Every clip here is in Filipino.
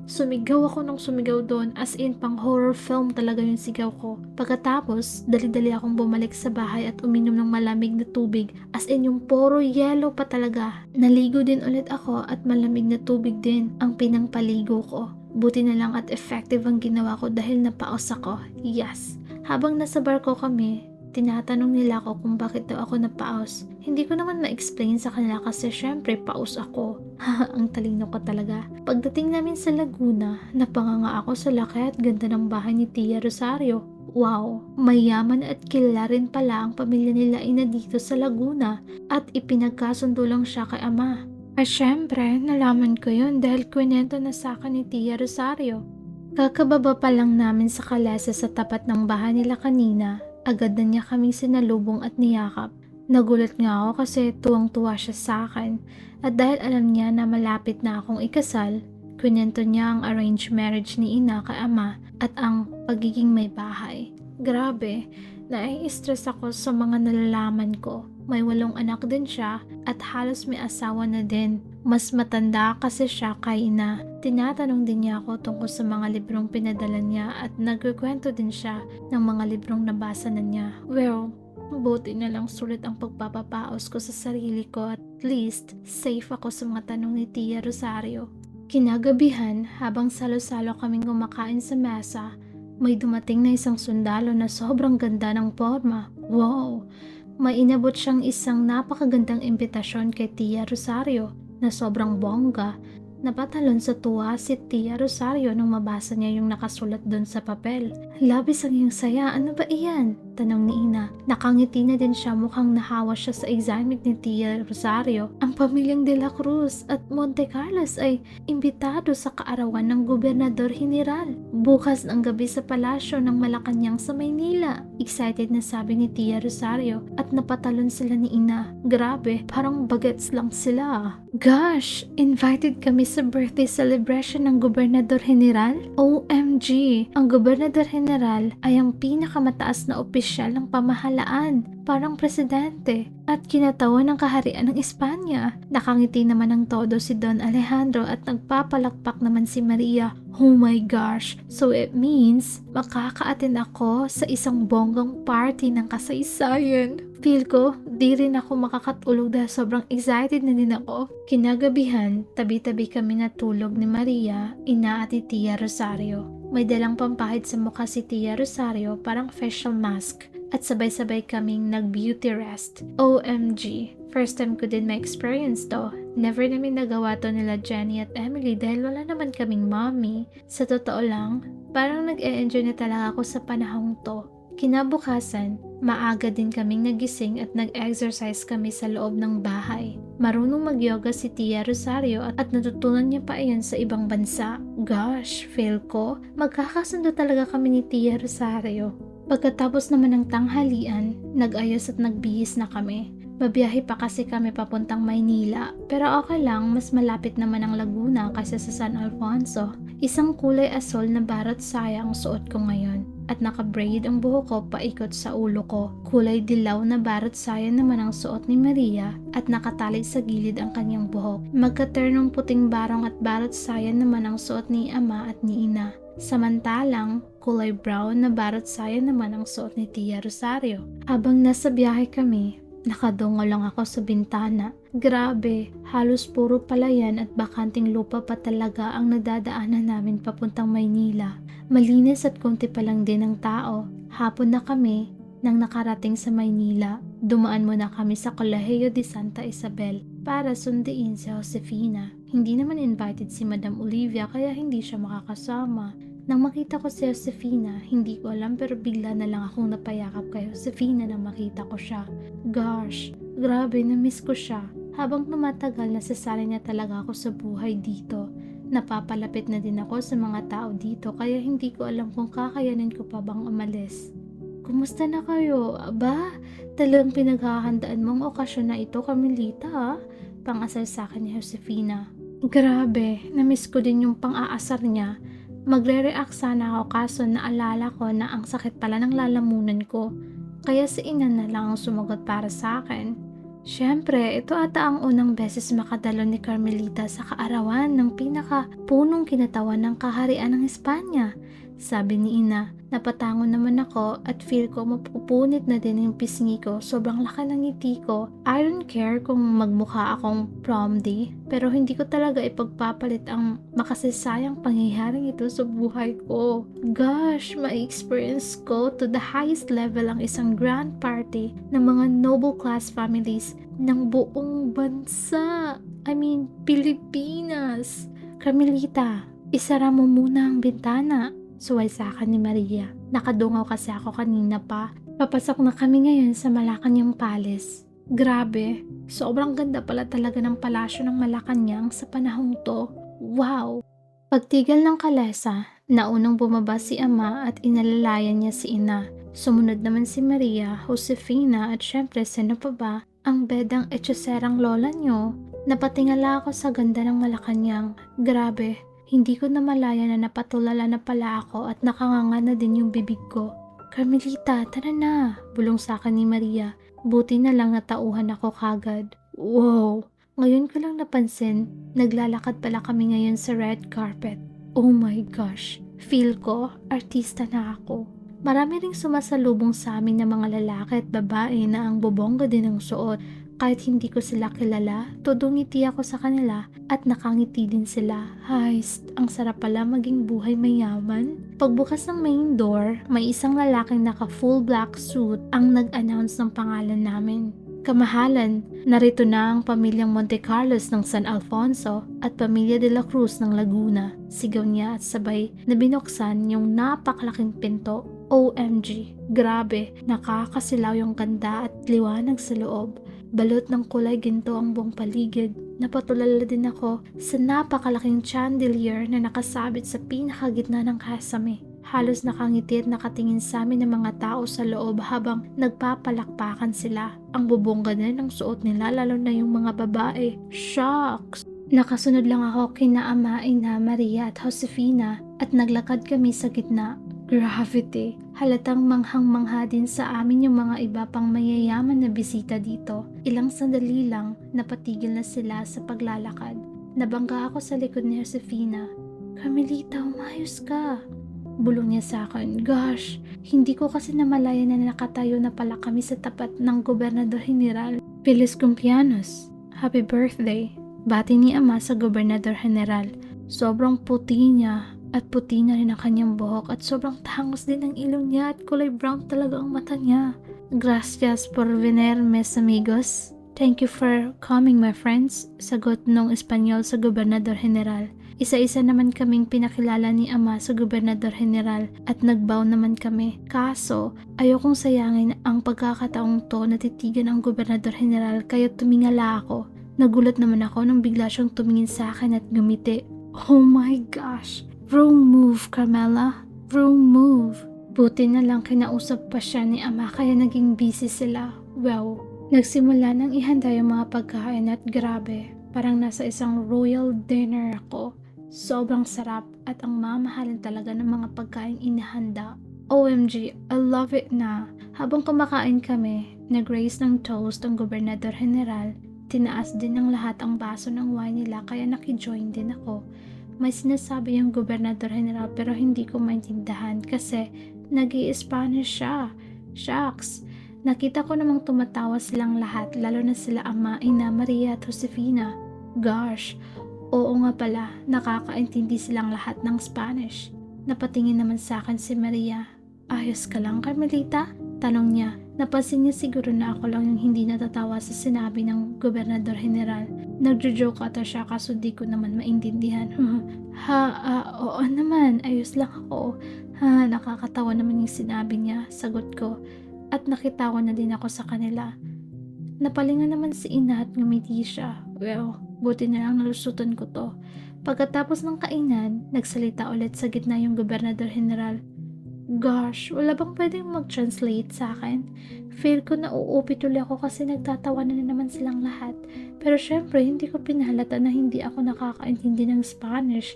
Sumigaw ako ng sumigaw doon, as in pang horror film talaga yung sigaw ko. Pagkatapos, dali-dali akong bumalik sa bahay at uminom ng malamig na tubig, as in yung puro yellow pa talaga. Naligo din ulit ako at malamig na tubig din ang pinangpaligo ko. Buti na lang at effective ang ginawa ko dahil napaos ako. Yes. Habang nasa barko kami, tinatanong nila ako kung bakit daw ako napaos. Hindi ko naman ma-explain sa kanila kasi syempre paus ako. Ang talino ko talaga. Pagdating namin sa Laguna, napanganga ako sa laki at ganda ng bahay ni Tia Rosario. Wow, mayaman at kilala rin pala ang pamilya nila Ina dito sa Laguna at ipinagkasundo lang siya kay Ama. At syempre, nalaman ko yun dahil kwento na sa akin ni Tia Rosario. Kakababa pa lang namin sa kalesa sa tapat ng bahay nila kanina, agad na niya kaming sinalubong at niyakap. Nagulat nga ako kasi tuwang-tuwa siya sa akin at dahil alam niya na malapit na akong ikasal, kwento niya ang arranged marriage ni Ina kay Ama at ang pagiging may bahay. Grabe, nai-stress ako sa mga nalalaman ko. May 8 anak din siya at halos may asawa na din. Mas matanda kasi siya kay Ina. Tinatanong din niya ako tungkol sa mga librong pinadala niya at nagkukwento din siya ng mga librong nabasa na niya. Well, buti na lang sulit ang pagpapapaos ko sa sarili ko at least safe ako sa mga tanong ni Tia Rosario. Kinagabihan, habang salo-salo kaming kumakain sa mesa, may dumating na isang sundalo na sobrang ganda ng forma. Wow! May inabot siyang isang napakagandang imbitasyon kay Tia Rosario na sobrang bongga. Napatalon sa tuwa si Tia Rosario nung mabasa niya yung nakasulat doon sa papel. Labis ang iyong saya, ano ba iyan? Tanong ni Ina. Nakangiti na din siya, mukhang nahawa siya sa excitement ni Tia Rosario. Ang pamilyang De La Cruz at Monte Carlos ay imbitado sa kaarawan ng Gobernador General. Bukas ng gabi sa palasyo ng Malacanang sa Maynila. Excited na sabi ni Tia Rosario at napatalon sila ni Ina. Grabe, parang bagets lang sila. Gosh, invited kami sa birthday celebration ng Gobernador General? OMG! Ang Gobernador General ay ang pinakamataas na opisyal ng pamahalaan, parang presidente, at kinatawan ng kaharian ng Espanya. Nakangiti naman ng todo si Don Alejandro at nagpapalakpak naman si Maria. Oh my gosh! So it means makaka-attend ako sa isang bonggang party ng kasaysayan. Feel ko, di rin ako makakatulog dahil sobrang excited na din ako. Kinagabihan, tabi-tabi kami natulog ni Maria, Ina at Tia Rosario. May dalang pampahid sa mukha si Tia Rosario, parang facial mask. At sabay-sabay kaming nag-beauty rest. OMG! First time ko din ma-experience to. Never namin nagawa to nila Jenny at Emily dahil wala naman kaming mommy. Sa totoo lang, parang nag-e-enjoy na talaga ako sa panahong to. Kinabukasan, maaga din kaming nagising at nag-exercise kami sa loob ng bahay. Marunong mag-yoga si Tia Rosario at natutunan niya pa iyon sa ibang bansa. Gosh, fail ko. Magkakasundo talaga kami ni Tia Rosario. Pagkatapos naman ng tanghalian, nag-ayos at nagbihis na kami. Babiyahe pa kasi kami papuntang Maynila, pero okay lang, mas malapit naman ang Laguna kaysa sa San Alfonso. Isang kulay asol na barot saya ang suot ko ngayon at naka-braid ang buhok ko paikot sa ulo ko. Kulay dilaw na barot saya naman ang suot ni Maria at nakatali sa gilid ang kanyang buhok. Magka-ternong puting barong at barot saya naman ang suot ni Ama at ni Ina. Samantalang, kulay brown na barot saya naman ang suot ni Tia Rosario. Habang nasa biyahe kami, nakadungo lang ako sa bintana. Grabe, halos puro palayan at bakanting lupa pa talaga ang nadadaanan namin papuntang Maynila. Malinis at konti pa lang din ang tao. Hapon na kami nang nakarating sa Maynila. Dumaan muna kami sa Colegio de Santa Isabel para sunduin si Josefina. Hindi naman invited si Madam Olivia kaya hindi siya makakasama. Nang makita ko si Josefina, hindi ko alam pero bigla na lang akong napayakap kay Josefina nang makita ko siya. Gosh, grabe, na-miss ko siya. Habang tumatagal, nasasanay niya talaga ako sa buhay dito. Napapalapit na din ako sa mga tao dito kaya hindi ko alam kung kakayanin ko pa bang umalis. Kumusta na kayo? Aba, talagang pinaghahandaan mong okasyon na ito, Carmelita, ha? Pang-asar sa akin ni Josefina. Grabe, na-miss ko din yung pang-aasar niya. Magre-react sana ako kaso naalala ko na ang sakit pala ng lalamunan ko. Kaya si Ina na lang ang sumagot para sa akin. Siyempre, ito ata ang unang beses makadalo ni Carmelita sa kaarawan ng pinaka-punong kinatawan ng kaharian ng Espanya. Sabi ni Ina, napatango naman ako at feel ko mapupunit na din yung pisngi ko. Sobrang laki ng ngiti ko. I don't care kung magmukha akong prom day, pero hindi ko talaga ipagpapalit ang makasasayang pangyayaring ito sa buhay ko. Gosh, ma-experience ko to the highest level ang isang grand party ng mga noble class families ng buong bansa. I mean, Pilipinas. Carmelita, isara mo muna ang bintana. Suway sa akin ni Maria. Nakadungaw kasi ako kanina pa. Papasok na kami ngayon sa Malacanang Palace. Grabe, sobrang ganda pala talaga ng palasyo ng Malacanang sa panahong to. Wow! Pagtigil ng kalesa, naunang bumaba si Ama at inalalayan niya si Ina. Sumunod naman si Maria, Josefina at syempre sino pa ba ang bedang etsoserang lola niyo. Napatingala ako sa ganda ng Malacanang. Grabe, hindi ko na malaya na napatulala na pala ako at nakanganga na din yung bibig ko. Carmelita, tara na, bulong sa akin ni Maria. Buti na lang natauhan ako kagad. Wow! Ngayon ko lang napansin, naglalakad pala kami ngayon sa red carpet. Oh my gosh, feel ko, artista na ako. Marami ring sumasalubong sa amin ng mga lalaki at babae na ang bobongga din ang suot. Kahit hindi ko sila kilala, todo ngiti ako sa kanila at nakangiti din sila. Heist, ang sarap pala maging buhay mayaman. Pagbukas ng main door, may isang lalaking naka full black suit ang nag-announce ng pangalan namin. Kamahalan, narito na ang pamilyang Monte Carlos ng San Alfonso at pamilya de la Cruz ng Laguna. Sigaw niya at sabay na binuksan yung napakalaking pinto. OMG, grabe, nakakasilaw yung ganda at liwanag sa loob. Balot ng kulay ginto ang buong paligid. Napatulala din ako sa napakalaking chandelier na nakasabit sa pinakagitna ng kasame. Halos nakangiti at nakatingin sa amin ng mga tao sa loob habang nagpapalakpakan sila. Ang bubongga na ng suot nila lalo na yung mga babae. Shocks! Nakasunod lang ako kina Ama, Ina, Maria at Josefina at naglakad kami sa gitna. Gravity. Halatang manghang-mangha din sa amin yung mga iba pang mayayaman na bisita dito. Ilang sandali lang, napatigil na sila sa paglalakad. Nabangga ako sa likod ni Josefina. Carmelita, umayos ka. Bulong niya sa akin. Gosh, hindi ko kasi namalaya na nakatayo na pala kami sa tapat ng Gobernador General. Feliz cumpleaños. Happy birthday. Bati ni Ama sa Gobernador General. Sobrang puti niya. At puti na rin ang kanyang buhok at sobrang tangos din ang ilong niya at kulay brown talaga ang mata niya. Gracias por venir, mes amigos. Thank you for coming, my friends. Sagot nung Espanyol sa Gobernador General. Isa-isa naman kaming pinakilala ni Ama sa Gobernador General at nagbow naman kami. Kaso, ayokong sayangin ang pagkakataong to na titigan ang Gobernador General kaya tumingala ako. Nagulat naman ako nang bigla siyang tumingin sa akin at gumiti. Oh my gosh! Wrong move, Carmela. Wrong move. Buti na lang kinausap pa siya ni Ama kaya naging busy sila. Wow. Nagsimula nang ihanda yung mga pagkain at grabe. Parang nasa isang royal dinner ako. Sobrang sarap at ang mamahalin talaga ng mga pagkain inahanda. OMG, I love it na. Habang kumakain kami, nag-raise ng toast ang Gobernador General. Tinaas din ng lahat ang baso ng wine nila kaya nakijoin din ako. May sinasabi yung Gobernador General pero hindi ko maintindihan kasi nag-i-Spanish siya. Shucks! Nakita ko namang tumatawa silang lahat lalo na sila Ama, Ina, Maria at Josefina. Gosh! Oo nga pala, nakakaintindi silang lahat ng Spanish. Napatingin naman sa akin si Maria. Ayos ka lang, Carmelita? Tanong niya. Napansin niya siguro na ako lang yung hindi natatawa sa sinabi ng Gobernador General. Nagjo-joke ata siya kaso di ko naman maintindihan. Oo naman, ayos lang ako. Nakakatawa naman yung sinabi niya, sagot ko. At nakitawa na din ako sa kanila. Napalingan naman si Ina at ngumiti siya. Well, buti na lang nalusutan ko to. Pagkatapos ng kainan, nagsalita ulit sa gitna yung Gobernador General. Gosh, wala bang pwedeng mag-translate sa akin? Feel ko na uupi tuloy ako kasi nagtatawanan na naman silang lahat. Pero syempre, hindi ko pinahalata na hindi ako nakakaintindi ng Spanish.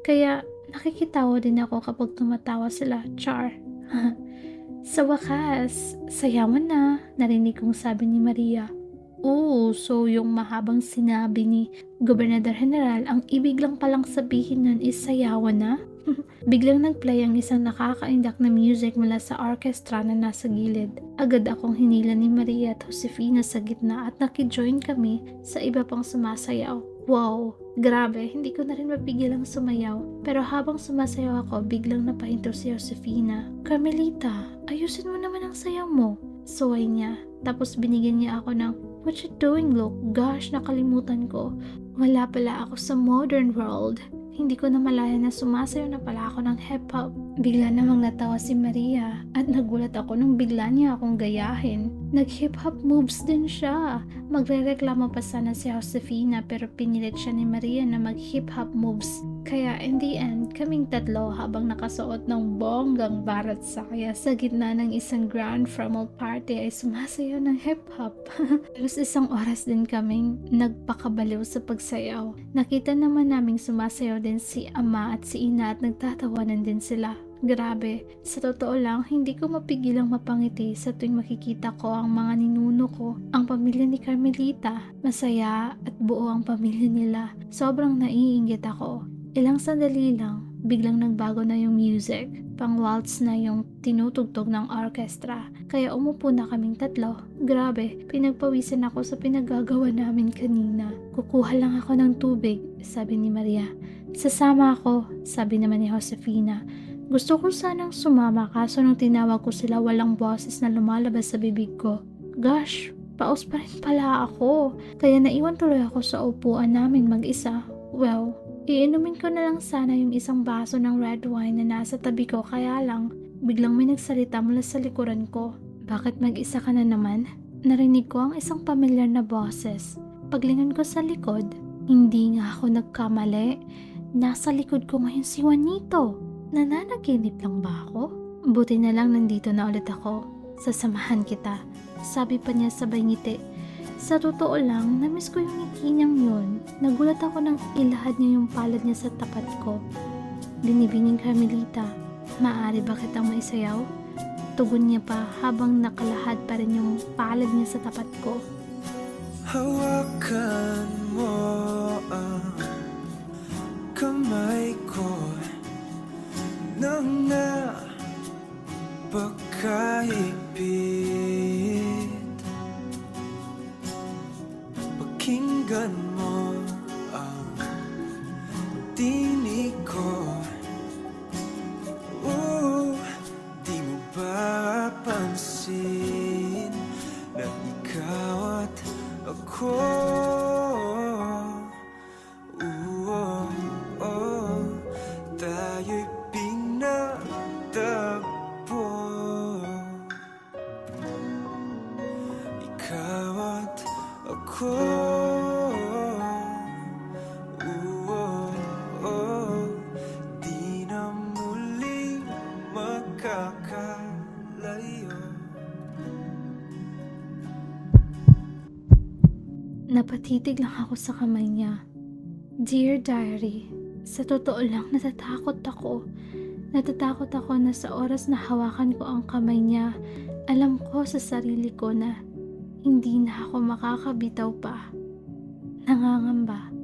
Kaya nakikitawa din ako kapag tumatawa sila. Char. Sa wakas, sayawan na, narinig kong sabi ni Maria. Oo, so yung mahabang sinabi ni Gobernador General, ang ibig lang palang sabihin nun is sayawan na? Biglang nag-play ang isang nakakaindak na music mula sa orchestra na nasa gilid. Agad akong hinila ni Maria at Josefina sa gitna at nakijoin kami sa iba pang sumasayaw. Wow, grabe, hindi ko na rin mapigilang sumayaw. Pero habang sumasayaw ako, biglang napahinto si Josefina. Carmelita, ayusin mo naman ang sayaw mo. Suway niya. Tapos binigyan niya ako ng, "What you doing, look? Gosh, nakalimutan ko. Wala pala ako sa modern world." Hindi ko na malaya na sumasayaw na pala ako ng hip-hop. Bigla namang natawa si Maria at nagulat ako nung bigla niya akong gayahin. Nag-hip-hop moves din siya. Magrereklamo pa sana si Josefina pero pinilit siya ni Maria na mag-hip-hop moves. Kaya in the end, kaming tatlo habang nakasuot ng bonggang barat saya sa gitna ng isang grand formal party ay sumasayaw ng hip-hop. Halos isang oras din kaming nagpakabaliw sa pagsayaw. Nakita naman naming sumasayaw din si ama at si ina at nagtatawanan din sila. Grabe, sa totoo lang, hindi ko mapigilang mapangiti sa tuwing makikita ko ang mga ninuno ko, ang pamilya ni Carmelita. Masaya at buo ang pamilya nila. Sobrang naiinggit ako. Ilang sandali lang, biglang nagbago na yung music. Pang-waltz na yung tinutugtog ng orchestra. Kaya umupo na kaming tatlo. Grabe, pinagpawisan ako sa pinagagawa namin kanina. Kukuha lang ako ng tubig, sabi ni Maria. Sasama ako, sabi naman ni Josefina. Gusto ko sanang sumama kaso nung tinawag ko sila walang boses na lumalabas sa bibig ko. Gosh, paus pa rin pala ako. Kaya naiwan tuloy ako sa upuan namin mag-isa. Well, iinumin ko na lang sana yung isang baso ng red wine na nasa tabi ko kaya lang biglang may nagsalita mula sa likuran ko. Bakit mag-isa ka na naman? Narinig ko ang isang pamilyar na boses. Paglingon ko sa likod, hindi nga ako nagkamali. Nasa likod ko ngayon si Juanito. Nananaginip lang ba ako? Buti na lang nandito na ulit ako. Sasamahan kita. Sabi pa niya sabay ngiti. Sa totoo lang, namiss ko yung ngiti niyang yun. Nagulat ako nang ilahad niya yung palad niya sa tapat ko. Binibinging Carmelita, maaari ba kitang maisayaw? Tugon niya pa habang nakalahad pa rin yung palad niya sa tapat ko. Hawakan mo ang kamay ko nang napakahigpit. Pakinggan mo ang tinig ko. Di mo ba pansin na ikaw at ako? Tayo'y pinagtagpo. Ikaw at ako. Di na muling magkakalayo. Napatitig lang ako sa kamay niya. Dear Diary, sa totoo lang natatakot ako. Natatakot ako na sa oras na hawakan ko ang kamay niya, alam ko sa sarili ko na hindi na ako makakabitaw pa. Nangangamba